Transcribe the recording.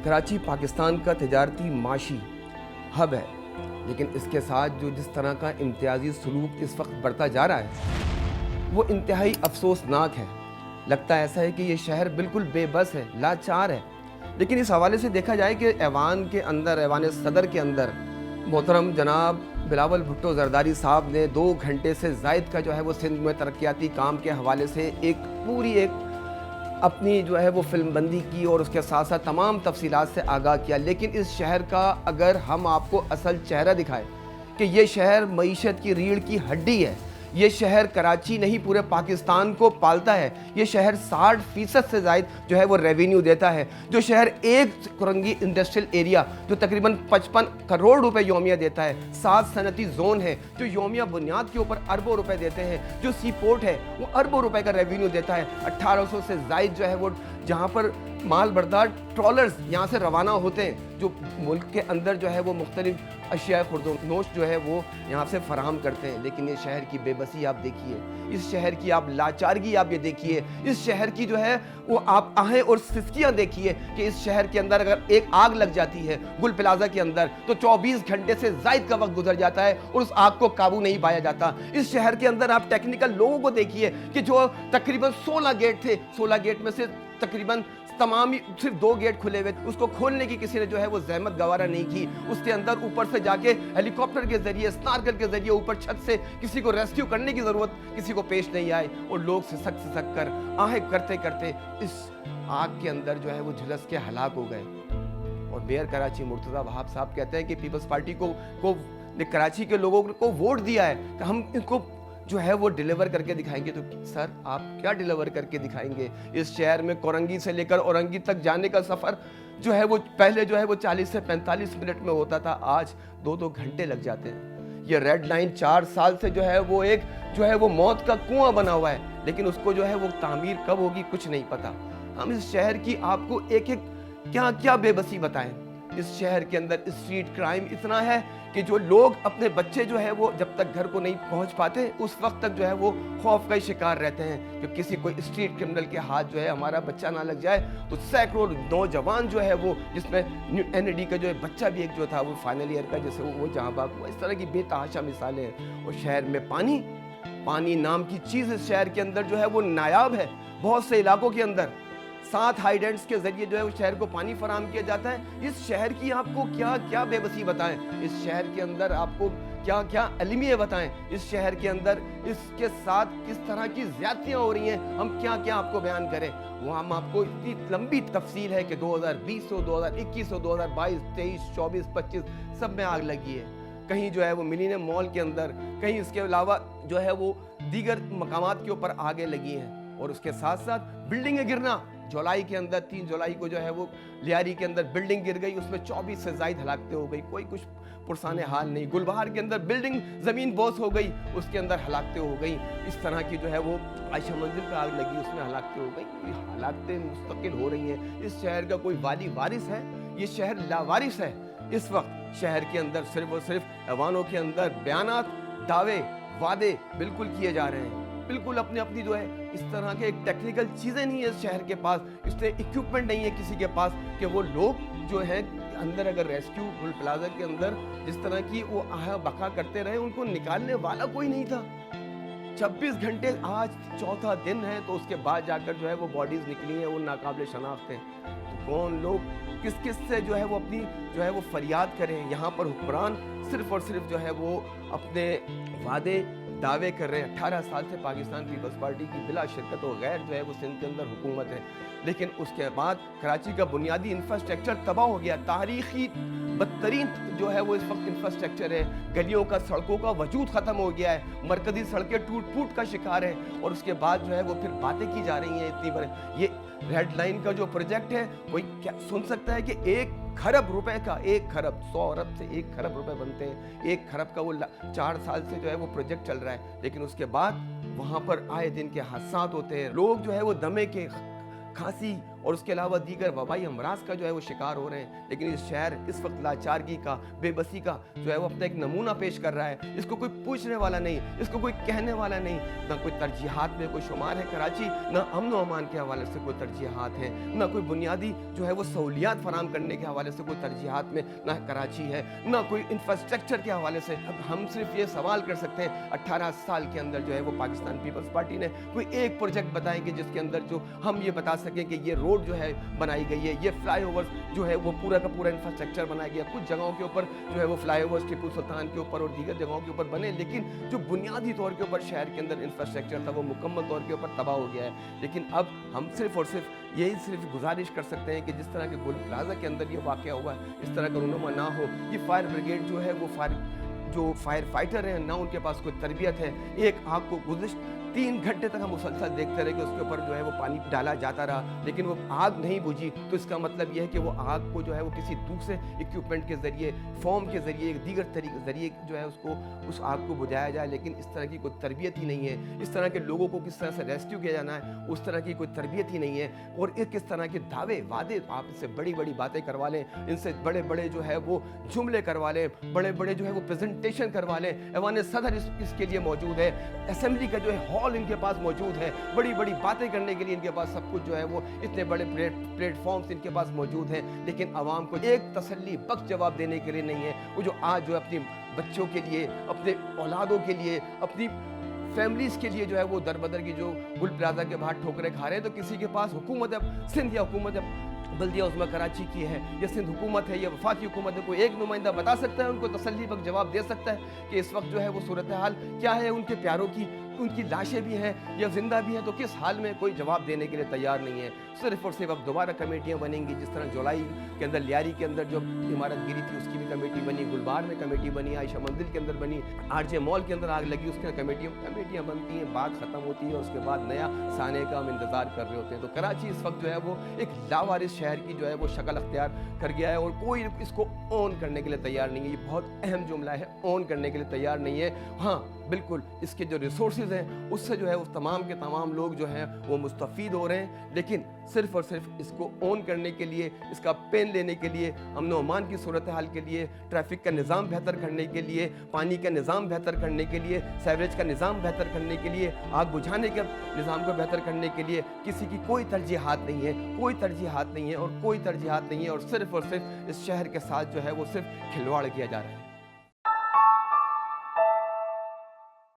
कराची पाकिस्तान का तजारती माशी हब है, लेकिन इसके साथ जो जिस तरह का इम्तियाजी सलूक इस वक्त बढ़ता जा रहा है वो इंतहाई अफसोसनाक है। लगता ऐसा है कि ये शहर बिल्कुल बेबस है, लाचार है। लेकिन इस हवाले से देखा जाए कि ऐवान के अंदर, ऐवान सदर के अंदर मोहतरम जनाब बिलावल भुट्टो जरदारी साहब ने 2 घंटे से ज़ायद का जो है वो सिंध में तरक्याती काम के हवाले से एक अपनी जो है वो फिल्म बंदी की और उसके साथ साथ तमाम तफसीलात से आगाह किया। लेकिन इस शहर का अगर हम आपको असल चेहरा दिखाएं कि ये शहर मईशत की रीढ़ की हड्डी है, ये शहर कराची नहीं पूरे पाकिस्तान को पालता है, ये शहर 60% से ज़ायद जो है वो रेवेन्यू देता है, जो शहर एक कुरंगी इंडस्ट्रियल एरिया जो तकरीबन 55 करोड़ रुपए योमिया देता है, 7 सनती जोन है जो योमिया बुनियाद के ऊपर अरबों रुपए देते हैं, जो सी पोर्ट है वो अरबों रुपए का रेवेन्यू देता है, 1800 से ज़ायद जो है वो जहाँ पर माल बरदार ट्रॉलर्स यहाँ से रवाना होते हैं जो मुल्क के अंदर जो है वो मुख्तलिफ अशिया खुर्दोनोश जो है वो यहाँ से फराहम करते हैं। लेकिन ये शहर की बेबसी आप देखिए, इस शहर की आप लाचारगी आप ये देखिए, इस शहर की जो है वो आप आहें और सिसकियाँ देखिए कि इस शहर के अंदर अगर एक आग लग जाती है गुल प्लाजा के अंदर तो 24 घंटे से ज़ायद का वक्त गुजर जाता है और उस आग को काबू नहीं पाया जाता। इस शहर के अंदर आप टेक्निकल लोगों को देखिए कि जो तकरीबन 16 गेट थे, 16 गेट में से तकरीबन तमाम सिर्फ 2 गेट खुले हुए, उसको खोलने की किसी ने जो है वो जहमत गवारा नहीं की। उसके अंदर ऊपर से जाके हेलीकॉप्टर के जरिए, स्नार्कल के जरिए ऊपर छत से किसी को रेस्क्यू करने की जरूरत किसी को पेश नहीं आई और लोग सिसक कर आहें करते करते इस आग के अंदर जो है वो झुलस के हलाक हो गए। और मेयर कराची मुर्तज़ा वहाब साहब कहते हैं कि पीपल्स पार्टी को ने कराची के लोगों को वोट दिया है कि हम इनको जो है वो डिलीवर करके दिखाएंगे। तो सर आप क्या डिलीवर करके दिखाएंगे? इस शहर में कोरंगी से लेकर औरंगी तक जाने का सफ़र जो है वो पहले जो है वो 40 से 45 मिनट में होता था, आज 2-2 घंटे लग जाते हैं। ये रेड लाइन 4 साल से जो है वो एक जो है वो मौत का कुआं बना हुआ है, लेकिन उसको जो है वो तामीर कब होगी कुछ नहीं पता। हम इस शहर की आपको एक क्या क्या बेबसी बताएं। इस शहर के अंदर स्ट्रीट क्राइम इतना है कि जो लोग अपने बच्चे जो है वो जब तक घर को नहीं पहुंच पाते उस वक्त तक जो है वो खौफ का शिकार रहते हैं कि किसी कोई स्ट्रीट क्रिमिनल के हाथ जो है हमारा बच्चा ना लग जाए। तो सैकड़ों नौजवान जो है वो, जिसमें NAD का जो है बच्चा भी एक जो था वो फाइनल ईयर का, जैसे वो जहाँ बाग हुआ, इस तरह की बेतहाशा मिसालें हैं। और शहर में पानी नाम की चीज़ इस शहर के अंदर जो है वो नायाब है। बहुत से इलाकों के अंदर 7 हाइडेंट्स के जरिए जो है उस शहर को पानी फराहम किया जाता है। इस शहर की आपको क्या क्या बेबसी बताएं, इस शहर के अंदर आपको क्या क्या अलमिया बताएं, इस शहर के अंदर इसके साथ किस तरह की ज्यादतियां हो रही हैं, हम क्या क्या आपको बयान करें। वो हम आपको इतनी लंबी तफसील है कि 2020 हो, 2021 हो, 2022, 23, 24, 25 सब में आग लगी है। कहीं जो है वो मिलीनियम मॉल के अंदर, कहीं इसके अलावा जो है वो दीगर मकामात के ऊपर आगे लगी हैं। और उसके साथ साथ बिल्डिंगें गिरना, जुलाई के अंदर 3 जुलाई को जो है वो लियारी के अंदर बिल्डिंग गिर गई, उसमें 24 से ज़ायद हलाकतें हो गई, कोई कुछ पुरसाने हाल नहीं। गुलबहार के अंदर बिल्डिंग ज़मीन बोस हो गई, उसके अंदर हलाकतें हो गई। इस तरह की जो है वो आयशा मंजिल पे आग लगी, उसमें हलाकतें हो गई। हलाकतें मुस्तकिल हो रही हैं। इस शहर का कोई वाली वारिस है? ये शहर लावारिस है। इस वक्त शहर के अंदर सिर्फ और सिर्फ ऐवानों के अंदर बयानात, दावे, वादे बिल्कुल किए जा रहे हैं। बिल्कुल अपनी जो है इस तरह के एक टेक्निकल चीज़ें नहीं है इस शहर के पास, इसलिए इक्विपमेंट नहीं है किसी के पास कि वो लोग जो है अंदर अगर रेस्क्यू गुल प्लाजा के अंदर जिस तरह की वो आहा बका करते रहे, उनको निकालने वाला कोई नहीं था। 26 घंटे, आज 4था दिन है, तो उसके बाद जाकर जो है वो बॉडीज निकली हैं, वो नाकाबिल शनाख्त हैं। तो कौन लोग किस से जो है वो अपनी जो है वो फरियाद करें। यहाँ पर हुक्मरान सिर्फ और सिर्फ जो है वो अपने वादे दावे कर रहे हैं। 18 साल से पाकिस्तान पीपल्स पार्टी की बिला शिरकत और गैर जो है वो सिंध के अंदर हुकूमत है, लेकिन उसके बाद कराची का बुनियादी इंफ्रास्ट्रक्चर तबाह हो गया। तारीखी बदतरीन जो है वो इस वक्त इंफ्रास्ट्रक्चर है, गलियों का, सड़कों का वजूद ख़त्म हो गया है, मरकजी सड़कें टूट फूट का शिकार है। और उसके बाद जो है वो फिर बातें की जा रही हैं इतनी बड़ी। ये रेड लाइन का जो प्रोजेक्ट है, कोई क्या सुन सकता है कि 1 खरब रुपए का, 1 खरब, 100 अरब से 1 खरब रुपए बनते हैं, 1 खरब का वो 4 साल से जो है वो प्रोजेक्ट चल रहा है। लेकिन उसके बाद वहाँ पर आए दिन के हादसात होते हैं, लोग जो है वो दमे के, खांसी और उसके अलावा दीगर वबाई अमराज का जो है वो शिकार हो रहे हैं। लेकिन इस शहर इस वक्त लाचारगी का, बेबसी का जो है वो अपना एक नमूना पेश कर रहा है। इसको कोई पूछने वाला नहीं, इसको कोई कहने वाला नहीं, ना कोई तरजीहात में कोई शुमार है कराची, ना अमन व अमान के हवाले से कोई तरजीहात है, ना कोई बुनियादी जो है वो सहूलियात फराम करने के हवाले से कोई तरजीहात में ना कराची है, ना कोई इंफ्रास्ट्रक्चर के हवाले से। अब हम सिर्फ ये सवाल कर सकते हैं 18 साल के अंदर जो है वो पाकिस्तान पीपल्स पार्टी ने कोई एक प्रोजेक्ट बताएंगे जिसके अंदर जो हम ये बता सकें कि ये रोड जो है बनाई गई है, ये फ्लाईओवर जो है वो पूरा का पूरा इंफ्रास्ट्रक्चर बनाया गया। कुछ जगहों के ऊपर जो है वो फ्लाईओवर्स टिपू सुल्तान के ऊपर और दीगर जगहों के ऊपर बने, लेकिन जो बुनियादी तौर के ऊपर शहर के अंदर इंफ्रास्ट्रक्चर था वो मुकम्मल तौर के ऊपर तबाह हो गया है। लेकिन अब हम सिर्फ और सिर्फ यही गुजारिश कर सकते हैं कि जिस तरह के गुल प्लाजा के अंदर ये वाक़या हुआ है, इस तरह का रुनुमा ना हो। ये फायर ब्रिगेड जो है वो जो फायर फाइटर हैं ना उनके पास कोई तरबियत है। एक आग को गुज़िश्त 3 घंटे तक हम मुसलसल देखते रहे कि उसके ऊपर जो है वो पानी डाला जाता रहा, लेकिन वो आग नहीं बुझी। तो इसका मतलब ये है कि वो आग को जो है वो किसी दूसरे इक्विपमेंट के ज़रिए, फोम के ज़रिए, दीगर तरीके ज़रिए जो है उसको उस आग को बुझाया जाए। लेकिन इस तरह की कोई तरबियत ही नहीं है। इस तरह के लोगों को किस तरह से रेस्क्यू किया जाना है उस तरह की कोई तरबियत ही नहीं है। और किस तरह के दावे वादे, आप इससे बड़ी बड़ी बातें करवा लें, इनसे बड़े बड़े जो है वो जुमले करवा लें, बड़े बड़े जो है वो प्रेजेंटेशन करवा लें। ऐवान सदर इसके लिए मौजूद है, असेंबली का जो है हॉल इनके पास मौजूद है, बड़ी बड़ी बातें करने के लिए इनके पास सब कुछ जो है वो इतने बड़े प्लेटफॉर्म्स इनके पास मौजूद हैं, लेकिन आवाम को एक तसल्ली बख्श जवाब देने के लिए नहीं है। वो जो आज जो अपनी बच्चों के लिए, अपने औलादों के लिए, अपनी फैमिलीज़ के लिए जो है वो दर बदर की जो गुल प्लाजा के बाहर ठोकरें खा रहे हैं, तो किसी के पास हुकूमत है, सिंध या हुकूमत है बल्दिया उज़्मा कराची की है, या सिंध हुकूमत है, या वफाकी हुकूमत है, कोई एक नुमाइंदा बता सकता है, उनको तसल्ली बख्श जवाब दे सकता है कि इस वक्त जो है वो सूरत हाल क्या है उनके प्यारों की, उनकी लाशें भी हैं या जिंदा भी हैं, तो किस हाल में कोई जवाब देने के लिए तैयार नहीं है। सिर्फ और सिर्फ अब दोबारा कमेटियाँ बनेंगी, जिस तरह जुलाई के अंदर लियारी के अंदर जो इमारत गिरी थी उसकी भी कमेटी बनी, गुलबार में कमेटी बनी, आयशा मंजिल के अंदर बनी, आरजे मॉल के अंदर आग लगी, उसके कमेटियाँ बनती हैं, बात ख़त्म होती है, उसके बाद नया साने का हम इंतज़ार कर रहे होते हैं। तो कराची इस वक्त जो है वो एक लावारिस शहर की जो है वो शक्ल अख्तियार कर गया है और कोई इसको ऑन करने के लिए तैयार नहीं है। ये बहुत अहम जुमला है, ऑन करने के लिए तैयार नहीं है। हाँ बिल्कुल, इसके जो रिसोर्सेज हैं उससे जो है वो तमाम के तमाम लोग जो हैं वो मुस्तफ़ीद हो रहे हैं, लेकिन सिर्फ और सिर्फ इसको ऑन करने के लिए, इसका पेन लेने के लिए, अमन व अमान की सूरत हाल के लिए, ट्रैफिक का निज़ाम बेहतर करने के लिए, पानी का निज़ाम बेहतर करने के लिए, सीवरेज का निज़ाम बेहतर करने के लिए, आग बुझाने के निज़ाम को बेहतर करने के लिए किसी की कोई तरजीहात नहीं है, कोई तरजीहात नहीं है और कोई तरजीहात नहीं है। और सिर्फ इस शहर के साथ जो है वो सिर्फ खिलवाड़ किया जा रहा है।